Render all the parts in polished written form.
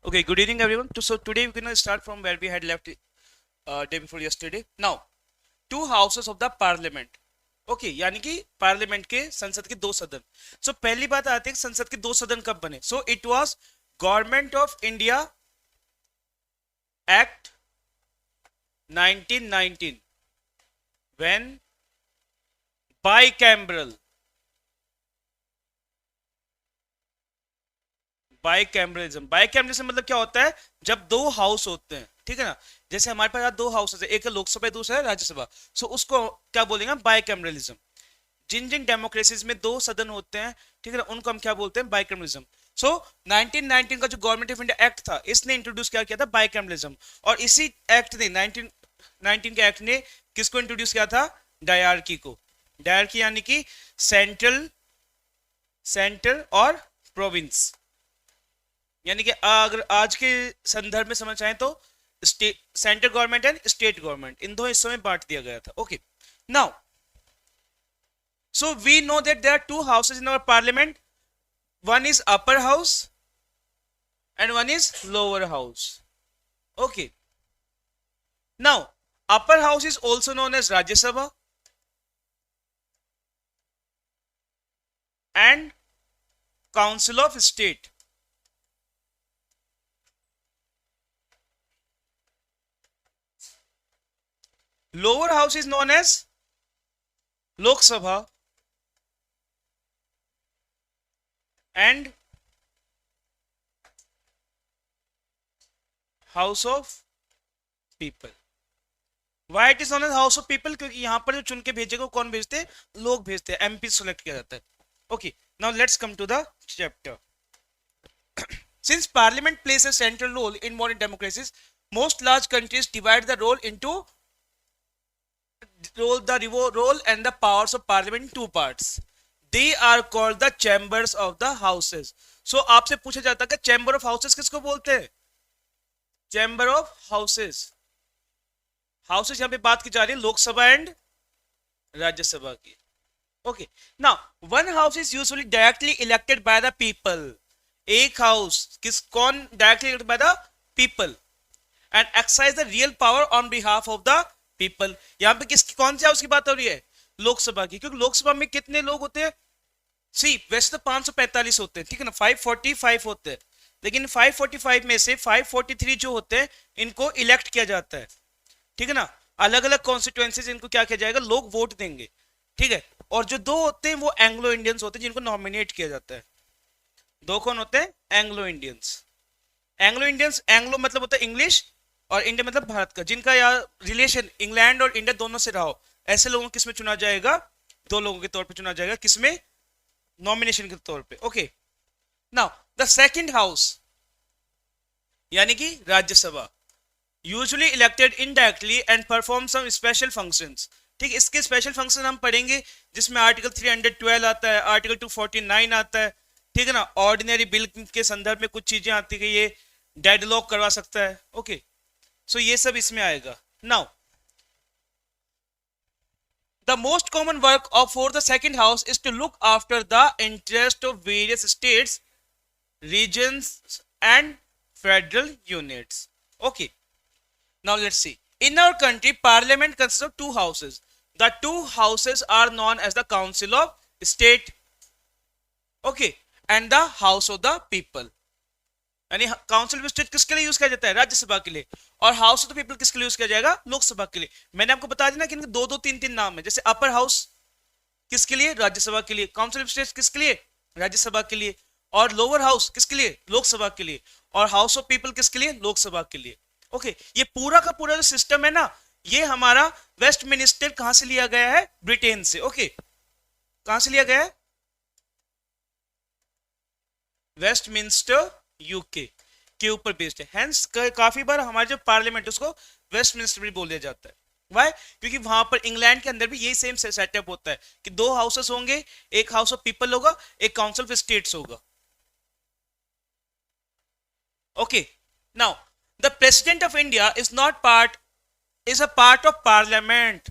Okay, good evening everyone. So today we're gonna start from where we had left day before yesterday. Now, two houses of the parliament. Okay, यानी कि parliament के संसद के दो सदन. So पहली बात आती है कि संसद के दो सदन कब बने. So it was government of India act 1919 when bicameral bicameralism मतलब क्या होता है, जब दो हाउस होते हैं, ठीक है ना. जैसे हमारे पास दो हाउसेस है, एक है लोकसभा दूसरा है राज्यसभा. सो उसको क्या बोलेंगे, बाइकैमरलिज्म. जिन जिन डेमोक्रेसीज में दो सदन होते हैं, ठीक है ना, उनको हम क्या बोलते हैं, बाइकैमरलिज्म. सो 1919 का जो गवर्नमेंट ऑफ इंडिया एक्ट था, इसने इंट्रोड्यूस क्या किया था, बाइकैमरलिज्म. और इसी एक्ट ने 1919 के एक्ट ने किसको इंट्रोड्यूस किया था, डायरकी को. डायरकी यानी कि सेंट्रल सेंटर और प्रोविंस. यानी कि अगर आज के संदर्भ में समझ आए तो state, central government and state government, इन दो हिस्सों में बांट दिया गया था. Okay, now so we know that there are two houses in our parliament. One is upper house and one is lower house. Okay, now upper house is also known as Rajya Sabha and council of state. Lower house is known as Lok Sabha and House of People. Why it is known as House of People? क्योंकि यहां पर जो चुन के भेजेगा कौन भेजते हैं, लोग भेजते हैं, एमपी सेलेक्ट किया जाता है. Okay, now let's come to the chapter. Since parliament plays a central role in modern democracies, most large countries divide the role and the powers of parliament in two parts. They are called the chambers of the houses. So आपसे पूछा जाता है कि chamber of houses किसको बोलते हैं, chamber of houses. Houses यहां पे बात की जा रही है लोकसभा एंड राज्यसभा की. Okay, now one house is usually directly elected by the people. एक हाउस कौन directly elected by the people and exercise the real power on behalf of the people. यहां पे कौन से हाउस की बात हो रही है, लोकसभा की. क्योंकि लोकसभा में कितने लोग होते हैं, सी वैसे तो 545 होते हैं, ठीक है ना, 545 होते हैं, लेकिन 545 में से 543 जो होते हैं इनको इलेक्ट किया जाता है, ठीक है ना. अलग अलग कॉन्स्टिट्यूएंसीज इनको क्या किया जाएगा, लोग वोट देंगे, ठीक है. और जो दो होते हैं वो एंग्लो इंडियंस होते हैं जिनको नॉमिनेट किया जाता है. दो कौन होते हैं, एंग्लो इंडियंस. एंग्लो मतलब होता है इंग्लिश और इंडिया मतलब भारत का, जिनका यार रिलेशन इंग्लैंड और इंडिया दोनों से रहा हो, ऐसे लोगों को किसमें चुना जाएगा, दो लोगों के तौर पे चुना जाएगा, किसमें, नॉमिनेशन के तौर पे. Okay, now the second house यानी कि Rajya Sabha, usually elected indirectly and perform some special functions. ठीक, इसके स्पेशल फंक्शन हम पढ़ेंगे जिसमें आर्टिकल 312 आता है, आर्टिकल 249 आता है, ठीक है ना. ऑर्डिनरी बिल के संदर्भ में कुछ चीजें आती है, ये डेडलॉक करवा सकता है. ओके, सो ये सब इसमें आएगा. Now the most common work of for the second house is to look after the interest of various states, regions and federal units. Okay, now let's see. In our country, parliament consists of two houses. The two houses are known as the council of state, okay, and the house of the people. यानी council of state किसके लिए use किया जाता है, राज्यसभा के लिए, और house of the people किसके लिए यूज किया जाएगा, लोकसभा के लिए. मैंने आपको बता दिया ना कि इनके दो दो तीन तीन नाम है. जैसे अपर हाउस किसके लिए, राज्यसभा के लिए, काउंसिल ऑफ स्टेट किसके लिए, राज्यसभा के लिए, और लोअर हाउस किसके लिए, लोकसभा के लिए, और हाउस ऑफ पीपल किसके लिए, लोकसभा के लिए. ओके, ये पूरा का पूरा जो सिस्टम है ना, ये हमारा वेस्ट मिनिस्टर कहां से लिया गया है, ब्रिटेन से. ओके, कहां से लिया गया है, वेस्टमिंस्टर यूके के ऊपर बेस्ड है. हेंस काफी बार हमारे जो पार्लियामेंट उसको वेस्ट मिनिस्टर भी बोल दिया जाता है. वाई, क्योंकि वहां पर इंग्लैंड के अंदर भी यही सेम सेटअप होता है कि दो हाउसेस होंगे, एक हाउस ऑफ पीपल होगा, एक काउंसिल ऑफ स्टेट्स होगा. Okay, now the president of India is a part of parliament.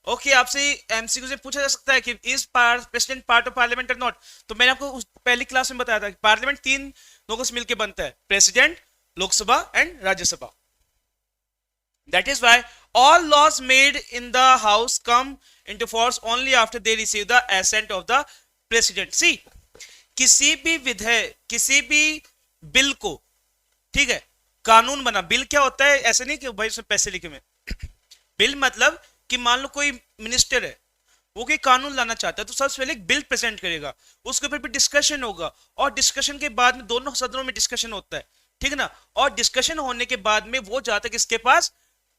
Okay, आपसे एमसीक्यू से पूछा जा सकता है कि is president part of parliament और नॉट. तो मैंने आपको उस पहली क्लास में बताया था कि पार्लियामेंट तीन लोगों से मिलकर बनता है, president, Lok Sabha and Rajya Sabha. That is why all laws made in the house come into force only after they receive the assent of the president. See, किसी भी विधेयक, किसी भी बिल को, ठीक है, कानून बना. बिल क्या होता है? ऐसे नहीं कि भाई उसमें पैसे लिखे हुए. बिल मतलब कि मान लो कोई मिनिस्टर है, वो कोई कानून लाना चाहता है, तो सबसे पहले एक बिल प्रेजेंट करेगा, उसके ऊपर भी डिस्कशन होगा, और डिस्कशन के बाद में दोनों सदनों में डिस्कशन होता है, ठीक है ना. और डिस्कशन होने के बाद में वो जाता है किसके पास?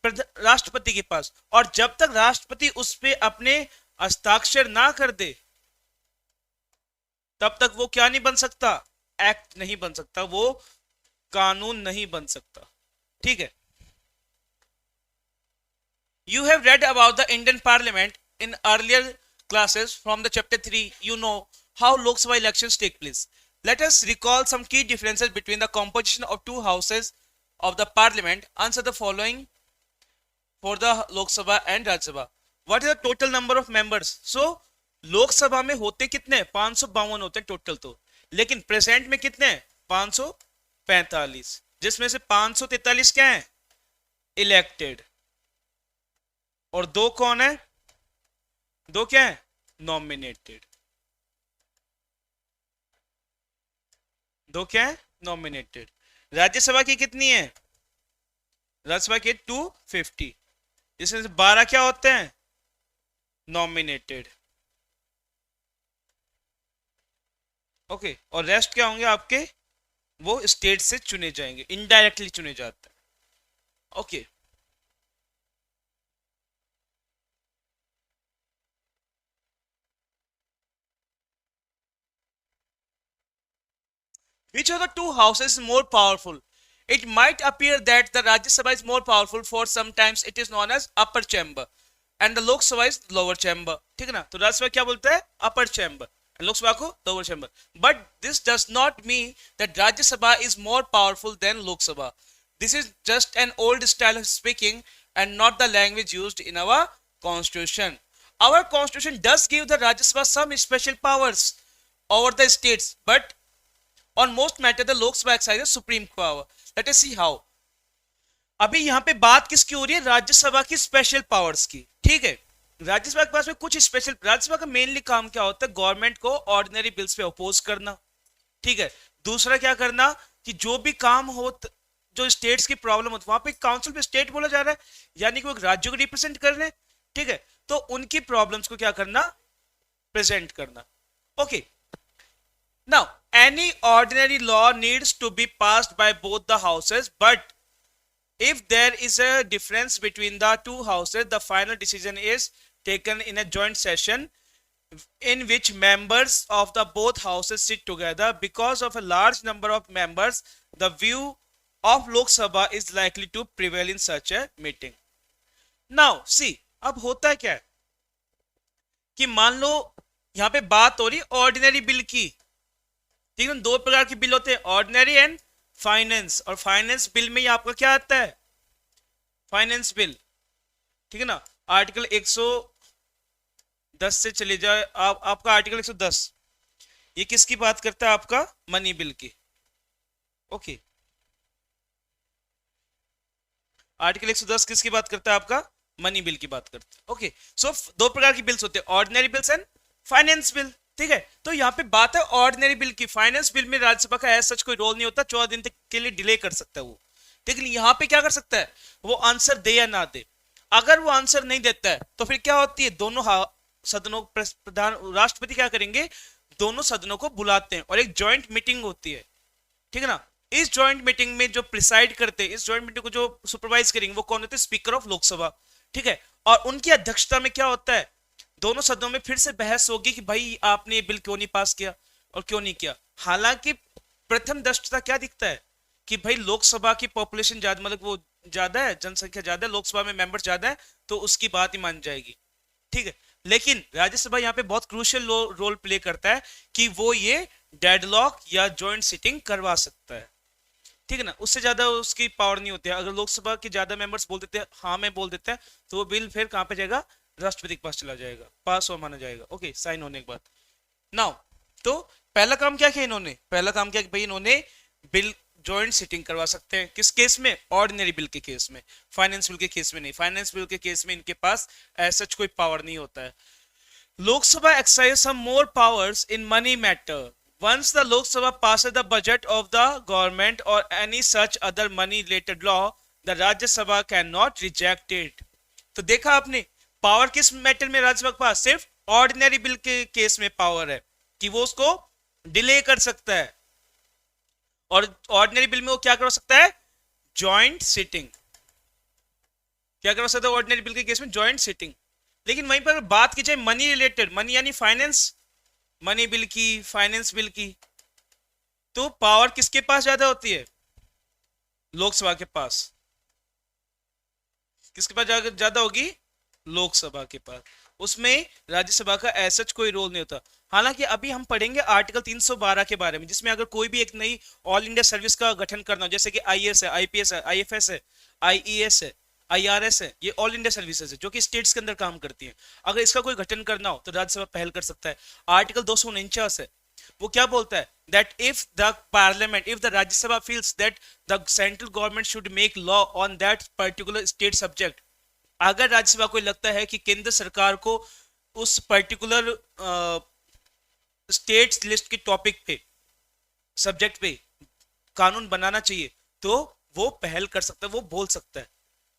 राष्ट्रपति के पास. और जब तक राष्ट्रपति उस पे अपने हस्ताक्षर ना कर दे, तब तक वो क्या नहीं बन सकता? एक्ट नहीं बन सकता, वो कानून नहीं बन सकता. ठीक है. You have read about the Indian Parliament in earlier classes from the chapter 3. You know how Lok Sabha elections take place. Let us recall some key differences between the composition of two houses of the Parliament. Answer the following for the Lok Sabha and Rajya Sabha. What is the total number of members? So लोक सभा में होते कितने? 552 होते हैं total तो, लेकिन present में कितने? 545, जिसमें से 543 क्या है? इलेक्टेड, और दो कौन है? दो क्या है? नॉमिनेटेड. दो क्या है? नॉमिनेटेड. राज्यसभा की कितनी है? राज्यसभा की 250, जिसमें से 12 क्या होते हैं? नॉमिनेटेड. ओके. और रेस्ट क्या होंगे आपके? वो स्टेट से चुने जाएंगे, इनडायरेक्टली चुने जाते हैं. Okay. Which of the two houses is more powerful? It might appear that the Rajya Sabha is more powerful, for sometimes it is known as upper chamber and the Lok Sabha is lower chamber. ठीक है ना. तो राज्यसभा क्या बोलता है? upper chamber, and Lok Sabha को lower chamber. But this does not mean that Rajya Sabha is more powerful than Lok Sabha. This is just an old style of speaking and not the language used in our constitution. Our constitution does give the Rajya Sabha some special powers over the states, but on most matter the Lok Sabha exercises supreme power. Let us see how. अभी यहाँ पे बात किसकी हो रही है? राज्यसभा की special powers की. ठीक है. राज्यसभा के पास में कुछ स्पेशल, राज्यसभा का मेनली काम क्या होता है? गवर्नमेंट को ऑर्डिनरी बिल्स पे अपोज करना. ठीक है. दूसरा क्या करना कि जो भी काम हो, जो स्टेट्स की प्रॉब्लम होती है, वहां पे काउंसिल पे स्टेट बोला जा रहा है, यानी कि वो राज्यों को रिप्रेजेंट कर रहे हैं. ठीक है. तो उनकी प्रॉब्लम्स को क्या करना? प्रेजेंट करना. Okay. Now, any ordinary law needs to be passed by both the houses, but if there is a difference between the two houses, the final decision is taken in a joint session in which members of the both houses sit together. Because of a large number of members, the view of Lok Sabha is likely to prevail in such a meeting. Now, see, अब होता है क्या है कि मान लो यहां पे बात हो रही ऑर्डिनरी बिल की. ठीक है. दो प्रकार के बिल होते हैं, ऑर्डिनरी एंड फाइनेंस. और फाइनेंस बिल में आपका क्या आता है? Finance bill. ठीक है ना. आर्टिकल 110 से चले जाए आपका आर्टिकल 110, ये किसकी बात करता है? आपका मनी बिल की. ओके. आर्टिकल 110 किसकी बात करता है? आपका मनी बिल की बात करता है. ओके. सो दो प्रकार की बिल्स होते हैं, ordinary bills and finance bill. ठीक है. तो यहाँ पे बात है ऑर्डिनरी बिल की. फाइनेंस बिल में राज्यसभा का ऐसा सच कोई रोल नहीं होता, 14 दिन तक के लिए डिले कर सकता है वो. ठीक है. यहाँ पे क्या कर सकता है? वो आंसर दे या ना दे. अगर वो आंसर नहीं देता है तो फिर क्या होती है? दोनों सदनों, प्रधान राष्ट्रपति क्या करेंगे? दोनों सदनों को बुलाते हैं और एक ज्वाइंट मीटिंग होती है. ठीक है ना. इस ज्वाइंट मीटिंग में जो प्रिसाइड करते हैं, इस ज्वाइंट मीटिंग को जो सुपरवाइज करेंगे, वो कौन होते हैं? Speaker of Lok Sabha. ठीक है. और उनकी अध्यक्षता में क्या होता है? दोनों सदनों में फिर से बहस होगी कि भाई आपने ये बिल क्यों नहीं पास किया और क्यों नहीं किया. हालांकि प्रथम दृष्टया क्या दिखता है कि भाई लोकसभा की पॉपुलेशन ज्यादा, मतलब वो ज्यादा है, जनसंख्या ज्यादा है, लोकसभा में मेंबर ज्यादा है, तो उसकी बात ही मान जाएगी. ठीक है. लेकिन राज्यसभा यहाँ पे बहुत क्रूशियल रोल प्ले करता है कि वो ये डेडलॉक या ज्वाइंट सिटिंग करवा सकता है. ठीक है ना. उससे ज्यादा उसकी पावर नहीं होती है. अगर लोकसभा के ज्यादा मेंबर्स बोल देते हैं हाँ में बोल देते हैं, तो वो बिल फिर कहां पे जाएगा? राष्ट्रपति के पास चला जाएगा, पास हो माना जाएगा. ओके. साइन होने के बाद नाउ, तो पहला काम क्या किया इन्होंने? पहला काम क्या कि भाई इन्होंने बिल जॉइंट सिटिंग करवा सकते हैं। किस केस में? ऑर्डिनरी बिल के केस में, फाइनेंस बिल के केस में नहीं। फाइनेंस बिल के केस में इनके पास ऐसा कोई पावर नहीं होता है। Lok Sabha exercises some more powers in money matter. Once the Lok Sabha passes the budget of the government or any such other money related law, the Rajya Sabha cannot reject it. तो देखा आपने power किस matter में राज्यसभा के पास? सिर्फ ordinary bill के case में power है कि वो उसको डिले कर सकता है। और ऑर्डिनरी बिल में वो क्या कर सकता है? Joint sitting. क्या कर सकता है ऑर्डिनरी बिल के केस में? Joint sitting. लेकिन वहीं पर बात की जाए मनी रिलेटेड, मनी यानी फाइनेंस, मनी बिल की, फाइनेंस बिल की, तो पावर किसके पास ज्यादा होती है? लोकसभा के पास। किसके पास ज्यादा होगी? लोकसभा के पास। उसमें राज्यसभा का ऐसा कोई रोल नहीं होता। हालांकि अभी हम पढ़ेंगे आर्टिकल 312 के बारे में, जिसमें अगर कोई भी एक नई ऑल इंडिया सर्विस का गठन करना हो, जैसे कि आईएएस है, आईपीएस है, आईएफएस है, आईईएस है, आईआरएस है, ये ऑल इंडिया सर्विसेज है जो कि स्टेट्स के अंदर काम करती हैं। अगर इसका कोई गठन करना हो तो राज्यसभा पहल कर सकता है। आर्टिकल 249 है, वो क्या बोलता है? That if the parliament, if the Rajya Sabha feels that the central government should make law on that particular state subject, अगर राज्यसभा को लगता है कि केंद्र सरकार को उस पर्टिकुलर स्टेट लिस्ट के टॉपिक पे, सब्जेक्ट पे कानून बनाना चाहिए, तो वो पहल कर सकता है, वो बोल सकता है।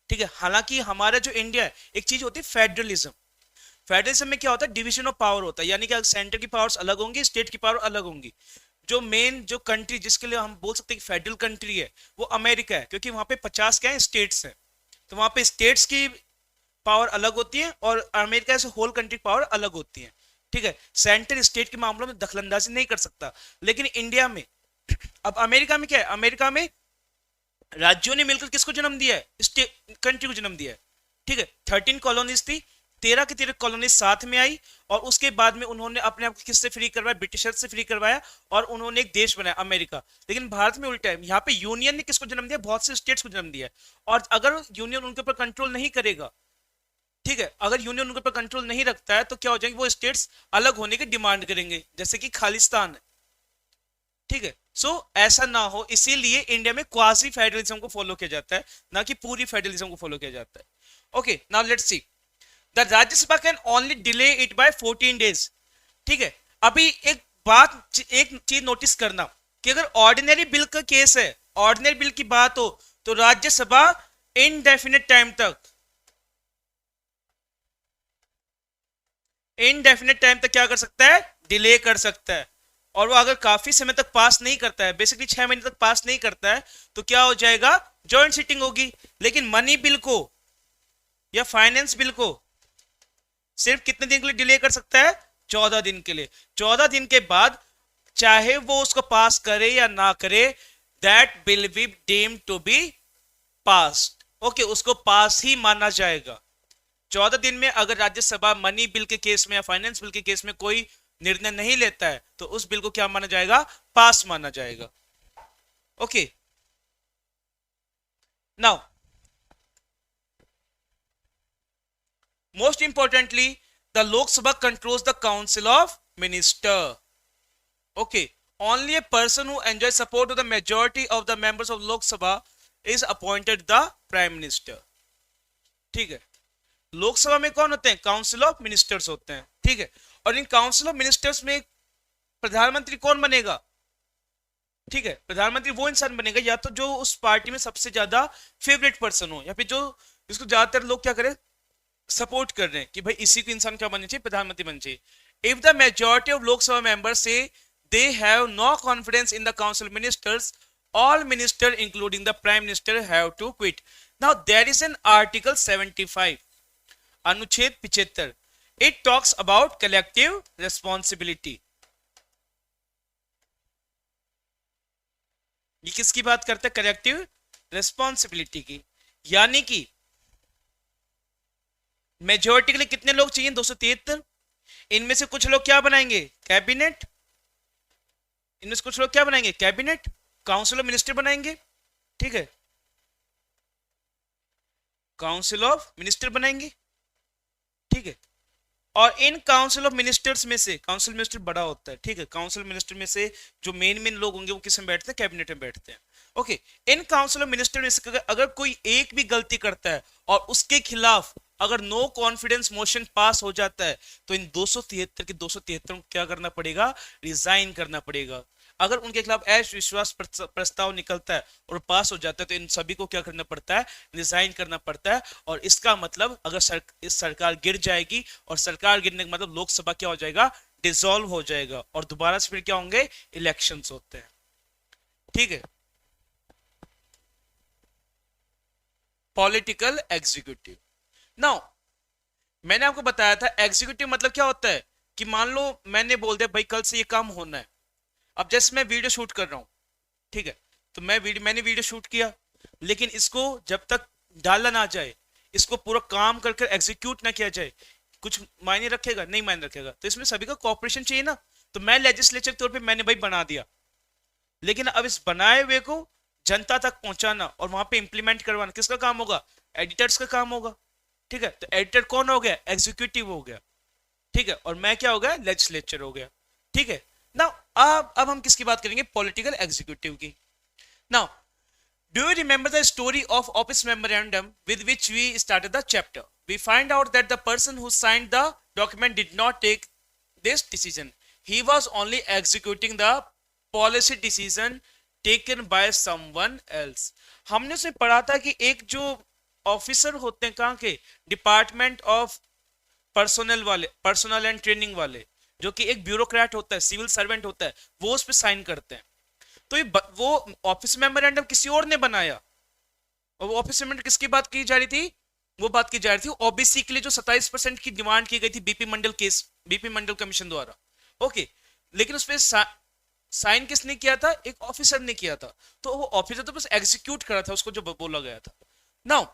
ठीक है। हालांकि हमारा जो इंडिया है, एक चीज होती है फेडरलिज्म। फेडरलिज्म में क्या होता है? डिवीजन ऑफ पावर होता है, यानी कि सेंटर की पावर्स अलग होंगी, स्टेट की पावर अलग होंगी। जो मेन जो कंट्री जिसके लिए हम बोल सकते हैं कि फेडरल कंट्री है, वो अमेरिका है, क्योंकि वहां पे 50 क्या है? स्टेट्स हैं। तो वहां पे स्टेट्स की पावर अलग होती है और अमेरिका से होल कंट्री पावर अलग होती है। ठीक है। सेंटर स्टेट के मामलों में दखलंदाजी नहीं कर सकता। लेकिन इंडिया में, अब अमेरिका में क्या है? अमेरिका में राज्यों ने मिलकर किसको जन्म दिया है? स्टेट कंट्री को जन्म दिया है। ठीक है। 13 कॉलोनीज थी, 13 की 13 कॉलोनीज साथ में आई, और उसके बाद में उन्होंने अपने आप को किससे फ्री करवाया? ब्रिटिशर से फ्री करवाया, और उन्होंने एक देश बनाया अमेरिका। लेकिन भारत में उल्टा है, यहाँ पे यूनियन ने किसको जन्म दिया? बहुत से स्टेट्स को जन्म दिया है। और अगर यूनियन उनके ऊपर कंट्रोल नहीं करेगा, ठीक है, अगर यूनियन उनके ऊपर कंट्रोल नहीं रखता है, तो क्या हो जाएंगे? वो स्टेट्स अलग होने की डिमांड करेंगे, जैसे कि खालिस्तान है। ठीक है। सो ऐसा ना हो, इसीलिए इंडिया में क्वासी फेडरलिज्म को फॉलो किया जाता है, ना कि पूरी फेडरलिज्म को फॉलो किया जाता है। Okay, now let's see. The Rajya Sabha can only delay it by 14 days. ठीक है। अभी एक बात, एक चीज नोटिस करना कि अगर ऑर्डिनरी बिल का केस है, ऑर्डिनरी बिल की बात हो, तो राज्यसभा इनडेफिनेट टाइम तक, इनडेफिनेट टाइम तक क्या कर सकता है? डिले कर सकता है। और वो अगर काफी समय तक पास नहीं करता है, बेसिकली 6 महीने तक पास नहीं करता है, तो क्या हो जाएगा? जॉइंट सिटिंग होगी। लेकिन मनी बिल को या फाइनेंस बिल को सिर्फ कितने दिन के लिए डिले कर सकता है? 14 दिन के लिए। 14 दिन के बाद चाहे वो उसको पास करे या ना करे, that bill be deemed to be passed. Okay, उसको पास ही माना जाएगा। 14 दिन में अगर राज्यसभा मनी बिल के केस में या फाइनेंस बिल के केस में कोई निर्णय नहीं लेता है, तो उस बिल को क्या माना जाएगा? पास माना जाएगा। Okay, now most importantly, the Lok Sabha controls the council of minister. Okay, only a person who enjoys support of the majority of the members of Lok Sabha is appointed the prime minister. ठीक है। लोकसभा में कौन होते हैं? Council of ministers होते हैं। ठीक है। और इन काउंसिल ऑफ मिनिस्टर्स में प्रधानमंत्री कौन बनेगा? ठीक है। प्रधानमंत्री वो इंसान बनेगा या तो जो उस पार्टी में सबसे ज्यादा फेवरेट पर्सन हो, या फिर जो जिसको ज्यादातर लोग क्या करें? सपोर्ट कर रहे हैं कि भाई इसी को इंसान क्या बनना चाहिए? प्रधानमंत्री बनना चाहिए। If the majority of Lok Sabha members से they have no confidence in the council ministers, all ministers including the prime minister have to quit. Now there is an article 75, अनुच्छेद 75, it talks about collective responsibility. ये किसकी बात करता है? Collective responsibility की। यानी कि मेजोरिटी के लिए कितने लोग चाहिए? 273। इनमें से कुछ लोग क्या बनाएंगे? कैबिनेट। इनमें से कुछ लोग क्या बनाएंगे? कैबिनेट, काउंसिल ऑफ मिनिस्टर बनाएंगे। ठीक है, काउंसिल ऑफ मिनिस्टर बनाएंगे। ठीक है। और इन काउंसिल ऑफ मिनिस्टर्स में से, काउंसिल मिनिस्टर बड़ा होता है, ठीक है, काउंसिल मिनिस्टर में से जो मेन लोग होंगे वो किस में बैठते हैं? कैबिनेट में बैठते हैं। Okay, in council of minister में से अगर कोई एक भी गलती करता है और उसके खिलाफ अगर नो कॉन्फिडेंस मोशन पास हो जाता है तो इन 273 के 273 को क्या करना पड़ेगा, रिजाइन करना पड़ेगा। अगर उनके खिलाफ अविश्वास प्रस्ताव निकलता है और पास हो जाता है तो इन सभी को क्या करना पड़ता है, रिजाइन करना पड़ता है। और इसका मतलब अगर इस सरकार गिर जाएगी और सरकार गिरने का मतलब लोकसभा क्या हो जाएगा, डिसॉल्व हो जाएगा और दोबारा से फिर क्या होंगे, इलेक्शंस होते हैं। ठीक है, पॉलिटिकल एग्जीक्यूटिव। नाउ मैंने आपको बताया था एग्जीक्यूटिव मतलब क्या होता है कि मान लो मैंने बोल दिया भाई कल से ये काम होना है। अब जैसे मैं वीडियो शूट कर रहा हूं, ठीक है, तो मैंने वीडियो शूट किया, लेकिन इसको जब तक डाला ना जाए, इसको पूरा काम करके एग्जीक्यूट ना किया जाए, कुछ मायने रखेगा, नहीं मायने रखेगा। तो इसमें सभी का कोऑपरेशन चाहिए ना। तो मैं लेजिस्लेचर के तौर पे मैंने भाई बना दिया, लेकिन अब इस बनाए हुए को जनता तक पहुंचाना और वहां पे इंप्लीमेंट करवाना किसका काम होगा, एडिटर्स का काम होगा। ठीक है, तो एडिटर कौन हो गया, एग्जीक्यूटिव हो गया। ठीक है, और मैं क्या हो गया, लेजिस्लेचर हो गया। ठीक है ना। अब हम किसकी बात करेंगे, पॉलिटिकल एग्जीक्यूटिव की। Now do you remember the story of office memorandum with which we started the chapter? We find out that the person who signed the document did not take this decision. He was only executing the policy decision taken by someone else. हमने उसे पढ़ा था कि एक जो officer होते हैं कहाँ के, department of personal and training वाले, जो कि एक ब्यूरोक्रेट होता है, सिविल सर्वेंट होता है, वो उस पर साइन करते हैं। तो वो ऑफिस मेमोरेंडम किसी और ने बनाया, और वो ऑफिस मेमोरेंडम किसकी बात की जा रही थी, वो बात की जा रही थी ओबीसी के लिए जो 27% की डिमांड की गई थी बीपी मंडल कमीशन द्वारा। ओके, लेकिन उस पर साइन किसने किया था, एक ऑफिसर ने किया था। तो वो ऑफिसर तो बस एग्जीक्यूट करा था उसको जो बोला गया था। Now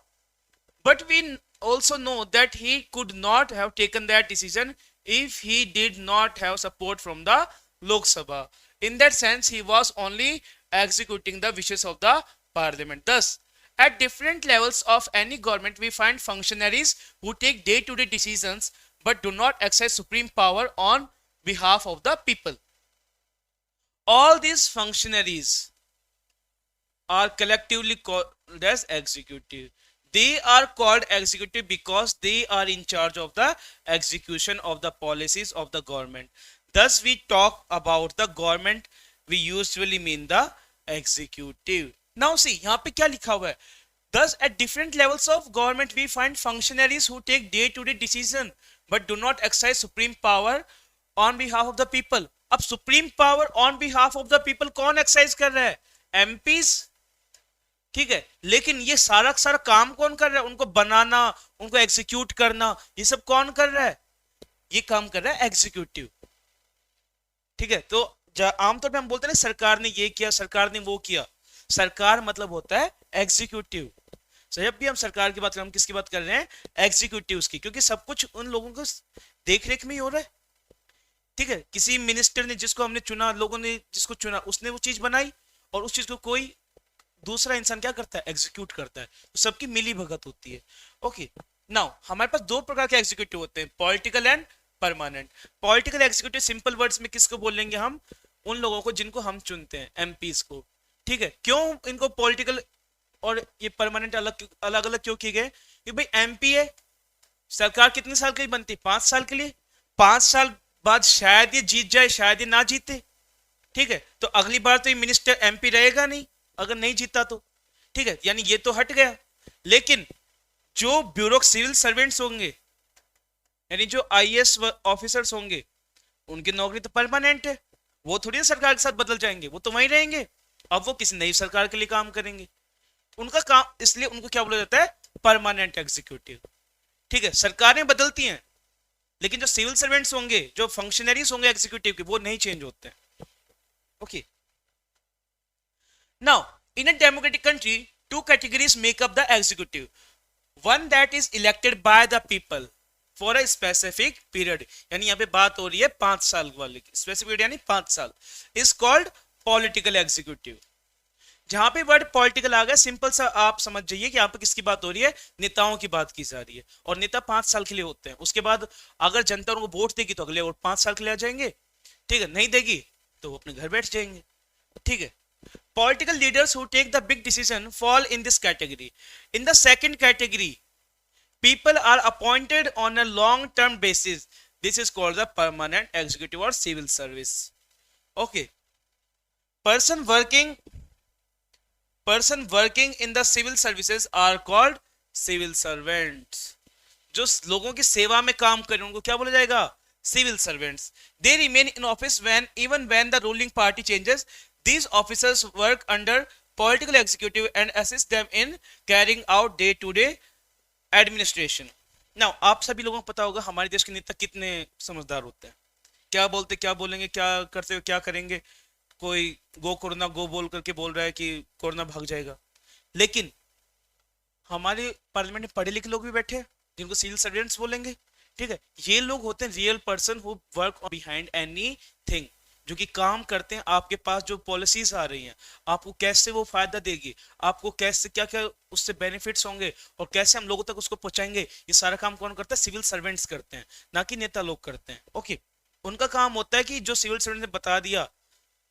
but we also know that he could not have taken that decision if he did not have support from the Lok Sabha. In that sense, he was only executing the wishes of the parliament. Thus, at different levels of any government, we find functionaries who take day-to-day decisions but do not exercise supreme power on behalf of the people. All these functionaries are collectively called as executive. They are called executive because they are in charge of the execution of the policies of the government. Thus, we talk about the government, we usually mean the executive. Now see, यहाँ पे क्या लिखा हुआ है, thus at different levels of government we find functionaries who take day-to-day decision but do not exercise supreme power on behalf of the people. अब supreme power on behalf of the people कौन exercise कर रहा है, MPs। ठीक है, लेकिन ये सारा काम कौन कर रहा है, उनको बनाना, उनको एग्जीक्यूट करना, ये सब कौन कर रहा है, ये काम कर रहा है एग्जीक्यूटिव। ठीक है, तो आमतौर पे हम बोलते हैं सरकार ने ये किया, सरकार ने वो किया। सरकार मतलब होता है एग्जीक्यूटिव। जब भी हम सरकार की बात कर रहे हैं, हम किसकी बात कर रहे हैं, एग्जीक्यूटिव की, क्योंकि सब कुछ उन लोगों को देख रेख में ही हो रहा है। ठीक है, किसी मिनिस्टर ने जिसको हमने चुना, लोगों ने जिसको चुना, उसने वो चीज बनाई और उस चीज को कोई दूसरा इंसान क्या करता है, एग्जीक्यूट करता है। तो सबकी मिली भगत होती है। ओके, नाउ हमारे पास दो प्रकार के एग्जीक्यूटिव होते हैं, political and permanent. Political executive simple words में किसको बोलेंगे हम, उन लोगों को जिनको हम चुनते हैं, एमपीज को। ठीक है, क्यों इनको पॉलिटिकल और ये परमानेंट अलग अलग क्यों किए गए, कि भाई एमपी है, सरकार कितने साल की बनती, 5 साल के लिए, 5 साल बाद शायद ये जीत जाए, शायद ये ना जीते। ठीक है, तो अगली बार तो ये मिनिस्टर एमपी रहेगा नहीं अगर नहीं जीता तो। ठीक है, यानी ये तो हट गया। लेकिन जो सिविल सर्वेंट्स होंगे, यानी जो आईएएस ऑफिसर्स होंगे, उनकी नौकरी तो परमानेंट है, वो थोड़ी सरकार के साथ बदल जाएंगे, वो तो वहीं रहेंगे। अब वो किसी नई सरकार के लिए काम करेंगे, उनका काम, इसलिए उनको क्या बोला जाता है, परमानेंट एग्जीक्यूटिव। ठीक है, सरकारें बदलती हैं, लेकिन जो सिविल सर्वेंट्स होंगे, जो फंक्शनरीज होंगे एग्जीक्यूटिव के, वो नहीं चेंज होते हैं। Okay, now in a democratic country, 2 categories make up the executive. One that is elected by the people for a specific period, यानी यहाँ पे बात हो रही है 5 साल वाले की, स्पेसिफिक पीरियड यानी 5 साल, is called political executive. जहां पे वर्ड पॉलिटिकल आ गया, सिंपल सा आप समझ जाइए कि यहाँ पे किसकी बात हो रही है, नेताओं की बात की जा रही है। और नेता 5 साल के लिए होते हैं, उसके बाद अगर जनता उनको वोट देगी तो अगले और 5 साल के लिए आ जाएंगे। ठीक है, नहीं देगी तो वो अपने घर बैठ जाएंगे। ठीक है, Political leaders who take the big decision fall in this category. In the second category, people are appointed on a long term basis. This is called the permanent executive or civil service. Okay. Person working person working in the civil services are called civil servants. जो लोगों की सेवा में काम करें उनको क्या बोला जाएगा? Civil servants. They remain in office when even when the ruling party changes. These officers work under political executive and assist them in carrying out day to day administration. Now आप सभी लोगों को पता होगा हमारे देश के नेता कितने समझदार होते हैं. क्या बोलते, क्या बोलेंगे, क्या करते हुए क्या करेंगे. कोई गो कोरोना गो बोल करके बोल रहा है कि कोरोना भाग जाएगा, लेकिन हमारे पार्लियामेंट में पढ़े लिखे लोग भी बैठे हैं जिनको सिविल सर्वेंट्स बोलेंगे. ठीक है, ये लोग होते हैं real person who work behind any thing, जो कि काम करते हैं. आपके पास जो पॉलिसीज आ रही हैं आपको कैसे वो फायदा देगी, आपको कैसे क्या क्या उससे बेनिफिट्स होंगे और कैसे हम लोगों तक उसको पहुंचाएंगे, ये सारा काम कौन करता है? सिविल सर्वेंट्स करते हैं, ना कि नेता लोग करते हैं. ओके, उनका काम होता है कि जो सिविल सर्वेंट ने बता दिया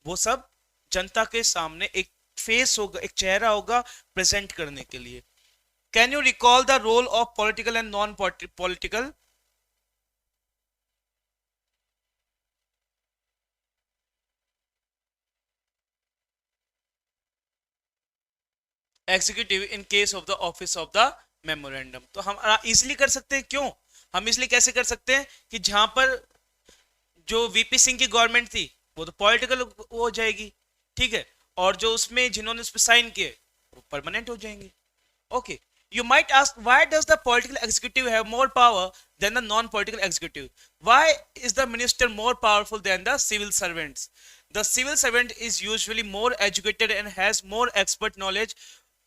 वो सब जनता के सामने एक फेस होगा, एक चेहरा होगा प्रेजेंट करने के लिए. Can you recall the role of political and non political? Executive in case of the office of the memorandum. तो हम इजिली कर सकते हैं. क्यों? हम इसलिए कैसे कर सकते हैं कि जहां पर जो वीपी सिंह की गवर्नमेंट थी वो तो पॉलिटिकल हो जाएगी. ठीक है, और जो उसमें जिन्होंने उस पर साइन किए वो परमानेंट हो जाएंगे. Okay, you might ask, why does the political executive have more power than the non-political executive? Why is the minister more powerful than the civil servants? The civil servant is usually more educated and has more expert knowledge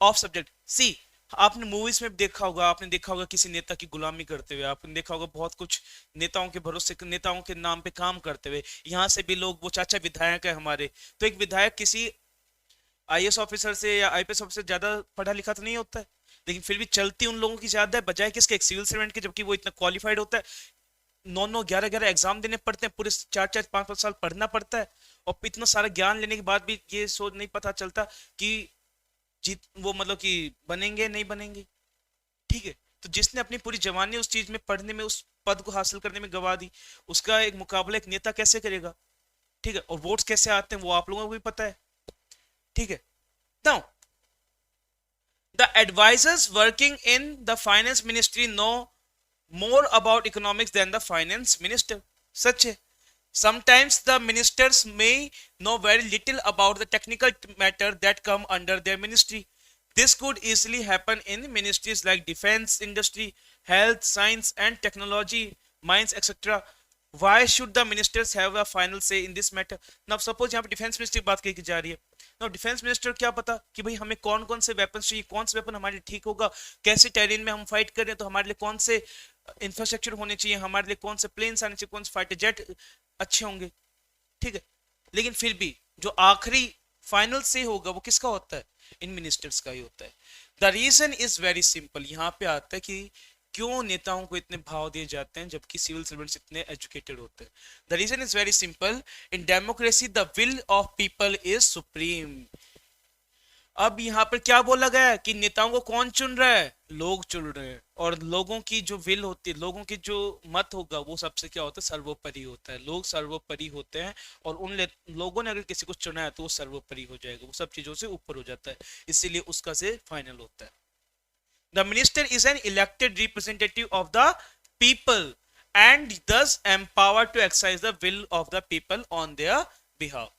of subject. See, आपने movies में देखा होगा, आपने देखा होगा किसी नेता की गुलामी करते हुए, आपने देखा होगा बहुत कुछ नेताओं के भरोसे, नेताओं के नाम पे काम करते हुए. यहाँ से भी लोग, वो चाचा विधायक है हमारे, तो एक विधायक किसी आईएएस ऑफिसर से या आईपीएस ऑफिसर से ज्यादा पढ़ा लिखा तो नहीं होता है, लेकिन फिर भी चलती उन लोगों की ज्यादा है बजाय किसके? एक सिविल सर्वेंट के, जबकि वो इतना क्वालिफाइड होता है. 9 9 11 11 एग्जाम देने पड़ते हैं, पूरे 4 4 5 5 साल पढ़ना पड़ता है, और इतना सारा ज्ञान लेने के बाद भी ये सोच नहीं पता चलता कि जीत वो मतलब कि बनेंगे नहीं बनेंगे. ठीक है, तो जिसने अपनी पूरी जवानी उस चीज में पढ़ने में, उस पद को हासिल करने में गवा दी, उसका एक मुकाबला एक नेता कैसे करेगा? ठीक है, और वोट्स कैसे आते हैं वो आप लोगों को भी पता है. ठीक है, now the advisors working in the finance ministry know more about economics than the finance minister. Such है. Sometimes the ministers may know very little about the technical matter that come under their ministry. This could easily happen in ministries like defense industry, health, science and technology, mines, etc. Why should the ministers have a final say in this matter? Now suppose यहाँ पे defence ministry की बात की जा रही है. Now defence minister क्या पता कि भाई हमें कौन कौन से वेपन चाहिए, कौन से वेपन हमारे लिए ठीक होगा, कैसे टेरेन में हम फाइट कर रहे हैं तो हमारे लिए कौन से इंफ्रास्ट्रक्चर होने चाहिए, हमारे लिए कौन से प्लेन्स आने चाहिए, कौन से फाइटर जेट अच्छे होंगे. ठीक है, लेकिन फिर भी जो आखिरी फाइनल से होगा वो किसका होता है? इन मिनिस्टर्स का ही होता है. The reason is very simple. यहाँ पे आता है कि क्यों नेताओं को इतने भाव दिए जाते हैं जबकि सिविल सर्वेंट्स इतने एजुकेटेड होते हैं. The reason is very simple. In democracy the will of people is supreme. अब यहाँ पर क्या बोला गया है कि नेताओं को कौन चुन रहा है? लोग चुन रहे हैं, और लोगों की जो विल होती है, लोगों की जो मत होगा वो सबसे क्या होता है? सर्वोपरि होता है. लोग सर्वोपरि होते हैं, और उन लोगों ने अगर किसी को चुना है तो वो सर्वोपरि हो जाएगा, वो सब चीजों से ऊपर हो जाता है, इसीलिए उसका से फाइनल होता है. The minister is an elected representative of the people and thus empowered to exercise the will of the people on their behalf.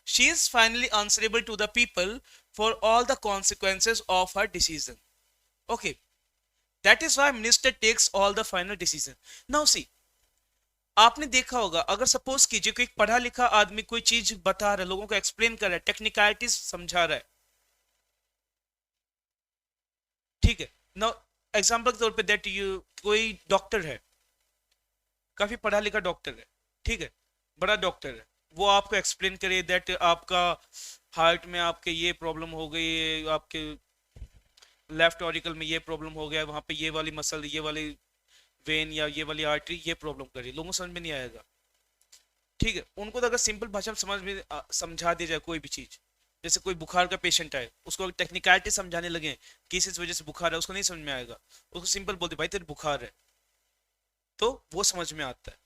She is finally answerable to the people for all the consequences of her decision. Okay, that is why minister takes all the final decision. Now see, आपने देखा होगा, अगर suppose कीजिए कोई पढ़ा लिखा आदमी कोई चीज बता रहा है, लोगों को एक्सप्लेन कर रहा है, टेक्निकलिटीज समझा रहा है. ठीक है, नाउ एग्जांपल के तौर पे दैट यू कोई डॉक्टर है, काफी पढ़ा लिखा डॉक्टर है, ठीक है, बड़ा डॉक्टर है, वो आपको एक्सप्लेन करे दैट आपका हार्ट में आपके ये प्रॉब्लम हो गई, आपके लेफ्ट ऑरिकल में ये प्रॉब्लम हो गया, वहां पे ये वाली मसल, ये वाली वेन या ये वाली आर्टरी ये प्रॉब्लम कर रही है, लोगों को समझ में नहीं आएगा. ठीक है, उनको तो अगर सिंपल भाषा में समझा दी जाए कोई भी चीज जैसे कोई बुखार का पेशेंट है, उसको टेक्निकलिटी समझाने लगे किस इस वजह से बुखार है, उसको नहीं समझ में आएगा, उसको सिंपल बोलते भाई तेरे बुखार है, तो वो समझ में आता है।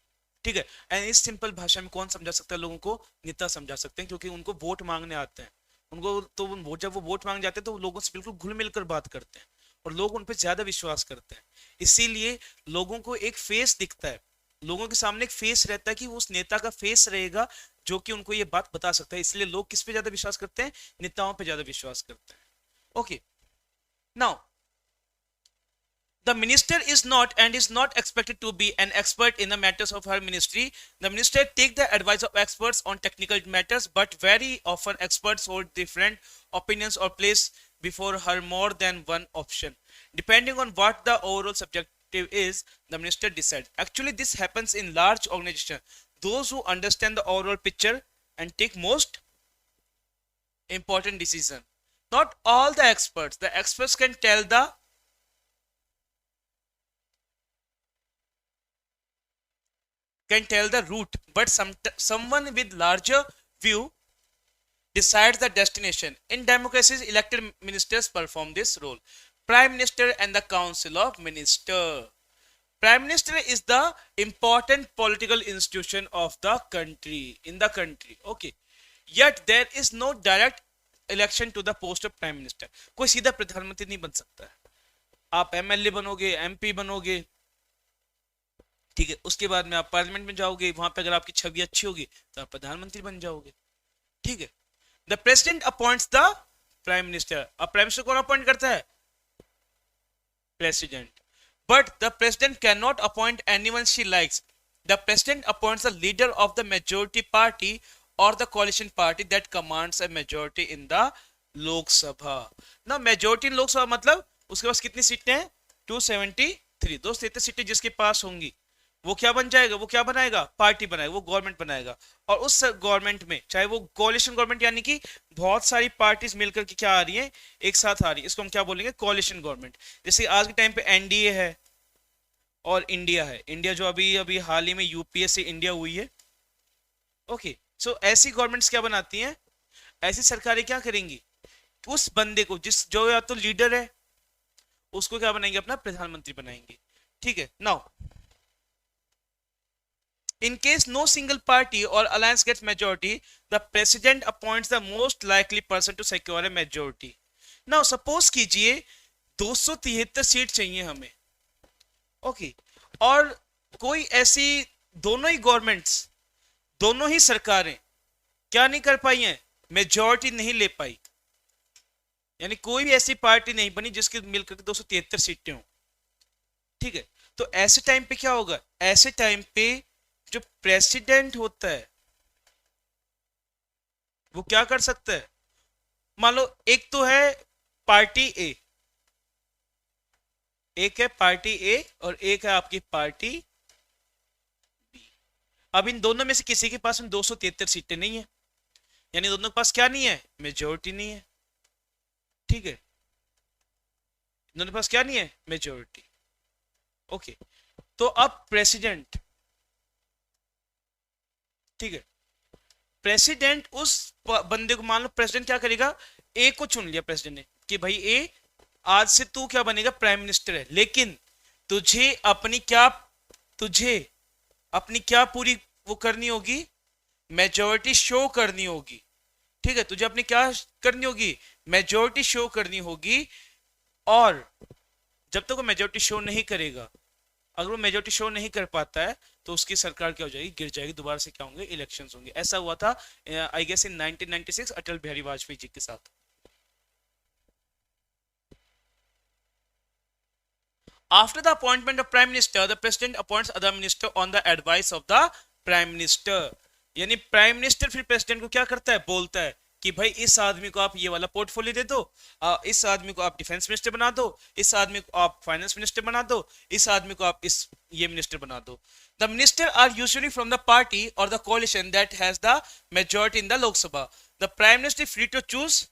ठीक है, एंड इस सिंपल भाषा में कौन समझा सकता है लोगों को? नेता समझा सकते हैं, क्योंकि उनको वोट मांगने आते हैं। उनको तो जब वो वोट मांग जाते हैं तो लोगों से बिल्कुल घुल मिलकर बात करते हैं और लोग उन पर ज्यादा विश्वास करते हैं। इसीलिए लोगों को एक फेस दिखता है, लोगों के सामने एक फेस रहता है कि वो उस नेता का फेस रहेगा जो कि उनको ये बात बता सकता है। इसलिए लोग किस पे ज्यादा विश्वास करते हैं? नेताओं पे ज्यादा विश्वास करते हैं। Okay, now the minister is not and is not expected to be an expert in the matters of her ministry. The minister take the advice of experts on technical matters, but very often experts hold different opinions or place before her more than one option. Depending on what the overall subjective is, the minister decides. Actually, this happens in large organizations. Those who understand the overall picture and take most important decision. Not all the experts. The experts can tell the route, but someone with larger view decides the destination. In democracies, elected ministers perform this role. Prime Minister and the Council of Ministers. Prime Minister is the important political institution of the country, in the country. Okay. Yet there is no direct election to the post of Prime Minister. कोई सीधा प्रधानमंत्री नहीं बन सकता है। आप MLA बनोगे, MP बनोगे, ठीक है, उसके बाद में आप पार्लियामेंट में जाओगे, वहां पे अगर आपकी छवि अच्छी होगी तो आप प्रधानमंत्री बन जाओगे। ठीक है, the president appoints the prime minister. अब प्राइम मिनिस्टर कौन अपॉइंट करता है? President. But the president can not appoint anyone she likes. The president appoints the leader of the majority party और the coalition party that commands a majority in the Lok Sabha. ना majority इन लोकसभा मतलब उसके पास कितनी सीटें हैं? 273, 273 सीटें जिसके पास होंगी वो क्या बन जाएगा? वो क्या बनाएगा? पार्टी बनाएगा, वो गवर्नमेंट बनाएगा। और उस गवर्नमेंट में चाहे वो कोalition गवर्नमेंट, यानी कि बहुत सारी पार्टीज मिलकर के क्या आ रही हैं? एक साथ आ रही है, इसको हम क्या बोलेंगे? कोalition गवर्नमेंट। जैसे आज के टाइम पे एनडीए है और इंडिया है। इंडिया जो अभी अभी हाल ही में यूपीए से इंडिया हुई है। ओके, सो ऐसी गवर्नमेंट्स क्या बनाती हैं? ऐसी सरकारें क्या करेंगी? उस बंदे को जो या तो लीडर है उसको क्या बनाएंगे? अपना प्रधानमंत्री बनाएंगे। ठीक है, now in case no single party or alliance gets majority, the president appoints the most likely person to secure a majority. Now suppose कीजिए 273 सीट चाहिए हमें, ओके, और कोई ऐसी दोनों ही गवर्नमेंट्स, दोनों ही सरकारें क्या नहीं कर पाई हैं? मेजॉरिटी नहीं ले पाई, यानी कोई भी ऐसी पार्टी नहीं बनी जिसकी मिलकर 273 सीटें हों। ठीक है, तो ऐसे टाइम पे क्या होगा? ऐसे टाइम पे जो प्रेसिडेंट होता है वो क्या कर सकता है? मान लो एक तो है पार्टी ए, एक है पार्टी ए और एक है आपकी पार्टी बी। अब इन दोनों में से किसी के पास 273 सीटें नहीं है, यानी दोनों के पास क्या नहीं है? मेजोरिटी नहीं है। ठीक है, दोनों के पास क्या नहीं है? मेजोरिटी। ओके, तो अब प्रेसिडेंट, ठीक है, प्रेसिडेंट उस बंदे को, मान लो प्रेसिडेंट क्या करेगा? ए को चुन लिया प्रेसिडेंट ने कि भाई ए, आज से तू क्या बनेगा? प्राइम मिनिस्टर है, लेकिन तुझे अपनी क्या पूरी वो करनी होगी? मेजोरिटी शो करनी होगी। ठीक है, तुझे अपनी क्या करनी होगी? मेजोरिटी शो करनी होगी। और जब तक वो मेजोरिटी शो नहीं करेगा, अगर वो मेजोरिटी शो नहीं कर पाता है तो उसकी सरकार क्या हो जाएगी? गिर जाएगी। दोबारा से क्या होंगे? इलेक्शंस होंगे। ऐसा हुआ था I guess in 1996 Atal Bihari Vajpayee ji के साथ। After the appointment of prime minister, the president appoints other minister on the advice of the prime minister. यानी प्राइम मिनिस्टर फिर प्रेसिडेंट को क्या करता है? बोलता है कि भाई इस आदमी को आप ये वाला पोर्टफोलियो दे दो, इस आदमी को आप डिफेंस मिनिस्टर बना दो, इस आदमी को आप फाइनेंस मिनिस्टर बना दो, इस आदमी को आप ये मिनिस्टर बना दो। The ministers are usually from the party और the coalition that has the majority in the Lok Sabha. The prime minister free to choose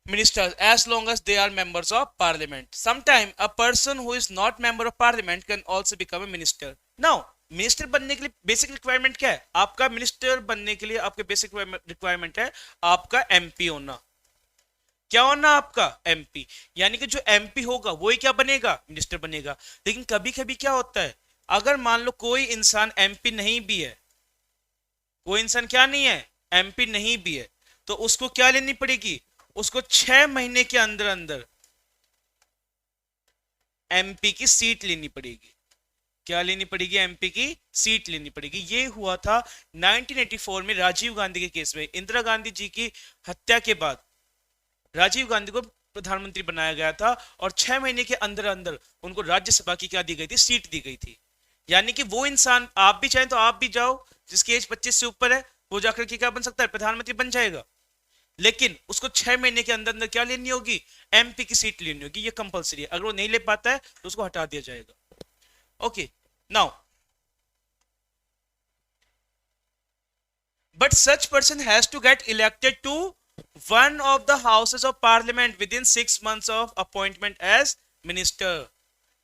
ministers as long as they are members of parliament. Sometimes a person who is not member of parliament can also become a minister. Now minister बनने के लिए basic requirement क्या है? आपका minister बनने के लिए आपके बेसिक रिक्वायरमेंट है आपका एमपी होना। क्या होना? आपका एमपी। यानी कि जो एमपी होगा वही क्या बनेगा? मिनिस्टर बनेगा। लेकिन कभी कभी क्या होता है, अगर मान लो कोई इंसान एमपी नहीं भी है, कोई इंसान क्या नहीं है? एमपी नहीं भी है, तो उसको क्या लेनी पड़ेगी? उसको 6 महीने के अंदर अंदर एमपी की सीट लेनी पड़ेगी। क्या लेनी पड़ेगी? एमपी की सीट लेनी पड़ेगी। ये हुआ था 1984 में राजीव गांधी के केस में। इंदिरा गांधी जी की हत्या के बाद राजीव गांधी को प्रधानमंत्री बनाया गया था और 6 महीने के अंदर अंदर उनको राज्यसभा की क्या दी गई थी? सीट दी गई थी। यानी कि वो इंसान, आप भी चाहें तो आप भी जाओ, जिसकी एज 25 से ऊपर है, वो जाकर के क्या बन सकता है? प्रधानमंत्री बन जाएगा। लेकिन उसको 6 महीने के अंदर अंदर क्या लेनी होगी? एमपी की सीट लेनी होगी। ये कंपलसरी है। अगर वो नहीं ले पाता है तो उसको हटा दिया जाएगा। Okay, now but such person has to get elected to one of the houses of parliament within 6 months of appointment as minister।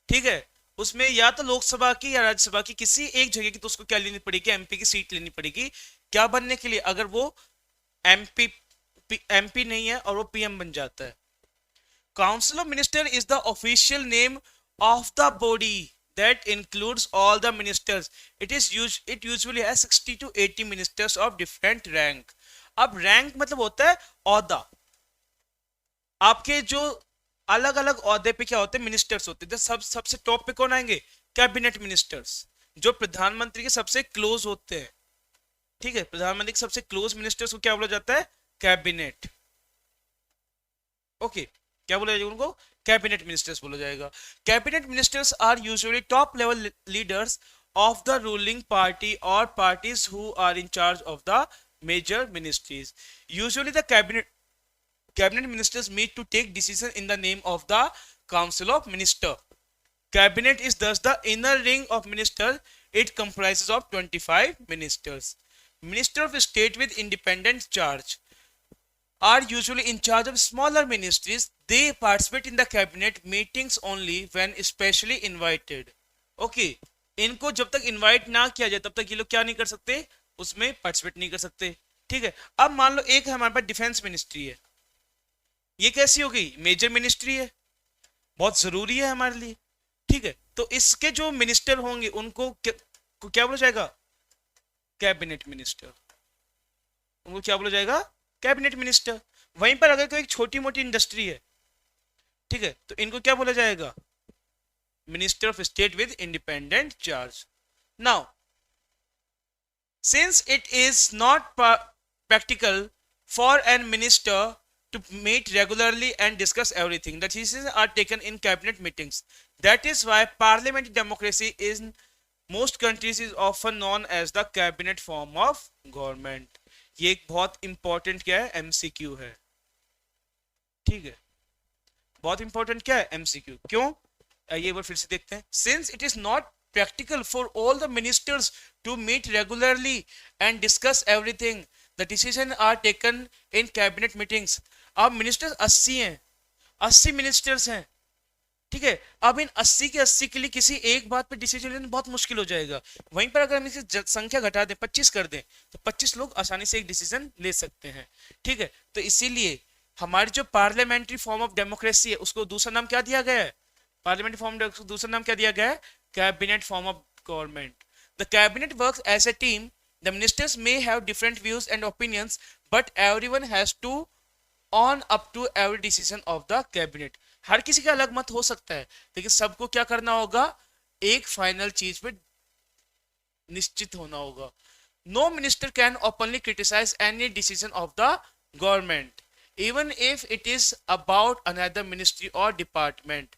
ठीक है, उसमें या तो लोकसभा की या राज्यसभा की किसी एक जगह की तो उसको क्या लेनी पड़ेगी? एमपी की सीट लेनी पड़ेगी। क्या बनने के लिए? अगर वो एमपी एमपी नहीं है और वो पीएम बन जाता है। Council of minister is the official name of the body that includes all the ministers. It usually has 60 to 80 ministers of different rank। अब रैंक मतलब होता है औहदा। आपके जो अलग अलग औहदे पे क्या होते हैं? मिनिस्टर्स होते हैं। सबसे टॉप पे कौन आएंगे? कैबिनेट मिनिस्टर्स, जो प्रधानमंत्री के सबसे क्लोज होते हैं। ठीक है, प्रधानमंत्री के सबसे क्लोज मिनिस्टर्स को क्या बोला जाता है? कैबिनेट। ओके, क्या बोला जाएगा उनको? कैबिनेट मिनिस्टर्स बोला जाएगा। Cabinet ministers are usually top level leaders of the ruling party और parties who are in charge of the major ministries. Usually the cabinet ministers meet to take decision in the name of the council of minister। Cabinet is thus the inner ring of minister। It comprises of 25 ministers। Minister of state with independent charge are usually in charge of smaller ministries। They participate in the cabinet meetings only when specially invited। Okay, इनको जब तक invite ना किया जाए तब तक ये लोग क्या नहीं कर सकते? उसमें पार्टिसिपेट नहीं कर सकते। ठीक है, अब मान लो एक हमारे पास डिफेंस मिनिस्ट्री है। ये कैसी हो गई? मेजर मिनिस्ट्री है, बहुत जरूरी है हमारे लिए। ठीक है, तो इसके जो मिनिस्टर होंगे उनको क्या बोला जाएगा? Cabinet minister. उनको क्या बोला जाएगा? Cabinet minister. वहीं पर अगर कोई छोटी मोटी इंडस्ट्री है, ठीक है, तो इनको क्या बोला जाएगा? Minister of state with independent charge. Now since it is not practical for an minister to meet regularly and discuss everything, the decisions are taken in cabinet meetings। That is why parliamentary democracy in most countries is often known as the cabinet form of government। ये एक बहुत important क्या है? MCQ है। ठीक है, बहुत important क्या है? एमसीक्यू। क्यों? आइए बार फिर से देखते हैं। Since it is not practical for all the ministers to meet regularly and discuss everything, the decision are taken in cabinet meetings। अब मिनिस्टर्स 80 हैं, 80 मिनिस्टर्स हैं। ठीक है, अब इन 80 के 80 के लिए किसी एक बात पे डिसीजन लेना बहुत मुश्किल हो जाएगा। वहीं पर अगर हम इसकी संख्या घटा दें, 25 कर दें, तो 25 लोग आसानी से एक डिसीजन ले सकते हैं। ठीक है, तो इसीलिए हमारी जो पार्लियामेंट्री फॉर्म ऑफ डेमोक्रेसी है उसको दूसरा नाम क्या दिया गया है? पार्लियामेंट्री फॉर्म ऑफ दूसरा नाम क्या दिया गया है? Cabinet form of government. The cabinet works as a team. The ministers may have different views and opinions but everyone has to own up to every decision of the cabinet. हर किसी का अलग मत हो सकता है, लेकिन सबको क्या करना होगा? एक फाइनल चीज पे निश्चित होना होगा। No minister can openly criticise any decision of the government even if it is about another ministry और डिपार्टमेंट।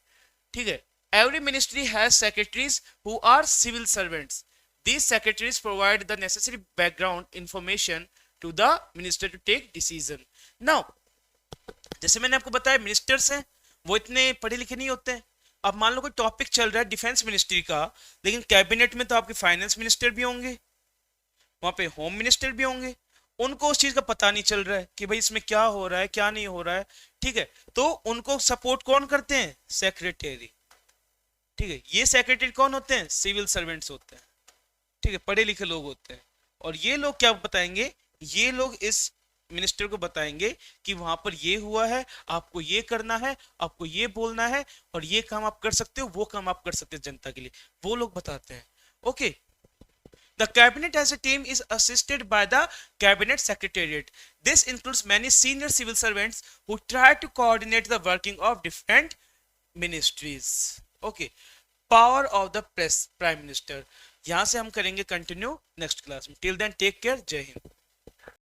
ठीक है, every ministry has secretaries who are civil servants। These secretaries provide the necessary background information to the minister to take decision। Now जैसे मैंने आपको बताया ministers हैं वो इतने पढ़े लिखे नहीं होते हैं। अब मान लो कोई टॉपिक चल रहा है डिफेंस मिनिस्ट्री का, लेकिन कैबिनेट में तो आपके फाइनेंस मिनिस्टर भी होंगे, वहां पे होम मिनिस्टर भी होंगे, उनको उस चीज का पता नहीं चल रहा है कि भाई इसमें क्या हो रहा है क्या नहीं हो रहा है। ठीक है, तो उनको सपोर्ट कौन करते हैं? सेक्रेटरी। ठीक है, ये सेक्रेटरी कौन होते हैं? सिविल सर्वेंट्स होते हैं। ठीक है, पढ़े लिखे लोग होते हैं। और ये लोग क्या बताएंगे, ये लोग इस मिनिस्टर को बताएंगे कि वहां पर ये हुआ है, आपको ये करना है, आपको ये बोलना है, और ये काम आप कर सकते हो, वो काम आप कर सकते हो जनता के लिए, वो लोग बताते हैं। Okay, the cabinet as a team is assisted by the cabinet secretariat. This includes many senior civil servants who try to coordinate the working of different ministries. Okay, power of the prime minister. यहां से हम करेंगे continue next class में। Till then take care, जय हिंद।